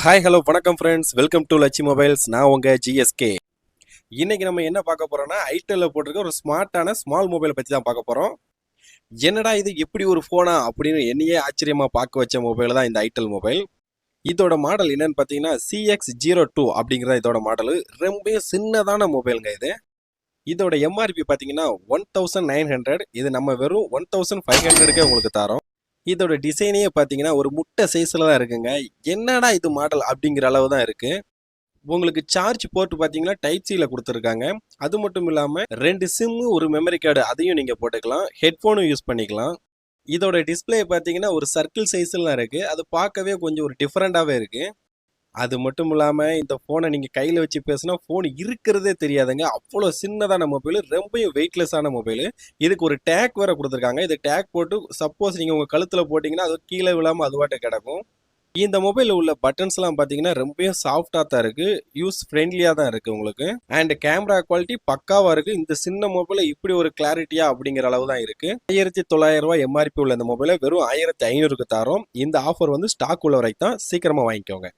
Hi hello வணக்கம் friends, welcome to லட்சி mobiles. நான் உங்க ஜிஎஸ்கே. இன்னைக்கு நம்ம என்ன பார்க்க போறோம்னா, ஐட்டெல்ல போட்டிருக்க ஒரு ஸ்மார்ட்டான ஸ்மால் மொபைலை பற்றி தான் பார்க்க போறோம். என்னடா இது, எப்படி ஒரு ஃபோனா அப்படின்னு என்னையே ஆச்சரியமா பார்க்க வச்ச மொபைல் தான் இந்த ஐட்டெல் மொபைல். இதோட மாடல் என்னன்னு பார்த்தீங்கன்னா CX02 அப்படிங்கிறத இதோட மாடல். ரொம்ப சின்னதான மொபைலுங்க இது. இதோட எம்ஆர்பி பார்த்தீங்கன்னா 1900. இது நம்ம வெறும் 1500க்கே உங்களுக்கு தரோம். இதோட டிசைனே பார்த்தீங்கன்னா ஒரு முட்டை சைஸில் தான் இருக்குங்க. என்னடா இது மாடல் அப்படிங்கிற அளவு தான் இருக்கு. உங்களுக்கு சார்ஜ் போர்ட் பார்த்தீங்கன்னா டைப் சியில் கொடுத்துருக்காங்க. அது மட்டும் இல்லாமல் 2 சிம்மு ஒரு மெமரி கார்டு அதையும் நீங்கள் போட்டுக்கலாம். ஹெட்ஃபோனும் யூஸ் பண்ணிக்கலாம். இதோட டிஸ்பிளே பார்த்தீங்கன்னா ஒரு சர்க்கிள் சைஸில் தான் இருக்குது. அது பார்க்கவே கொஞ்சம் ஒரு டிஃப்ரெண்ட்டாகவே இருக்குது. அது மட்டும் இல்லாமல் இந்த ஃபோனை நீங்கள் கையில் வச்சு பேசுனா ஃபோன் இருக்கிறதே தெரியாதுங்க. அவ்வளோ சின்னதான மொபைலு, ரொம்பவும் வெயிட்லெஸ்ஸான மொபைலு. இதுக்கு ஒரு டேக் வேறு கொடுத்துருக்காங்க. இது டேக் போட்டு சப்போஸ் நீங்கள் உங்கள் கழுத்தில் போட்டிங்கன்னா அது கீழே விழாமல் அதுவாட்ட கிடக்கும். இந்த மொபைலில் உள்ள பட்டன்ஸ்லாம் பார்த்தீங்கன்னா ரொம்பவும் சாஃப்டாக தான் இருக்குது. யூஸ் ஃப்ரெண்ட்லியாக தான் இருக்குது உங்களுக்கு. அண்ட் கேமரா குவாலிட்டி பக்காவாக இருக்குது. இந்த சின்ன மொபைலில் இப்படி ஒரு கிளாரிட்டியா அப்படிங்கிற அளவு தான் இருக்குது. 1900 எம்ஆர்பி உள்ள இந்த மொபைலை வெறும் 1500க்கு தரோம். இந்த ஆஃபர் வந்து ஸ்டாக் உள்ள வரைக்கும் தான். சீக்கிரமாக வாங்கிக்கோங்க.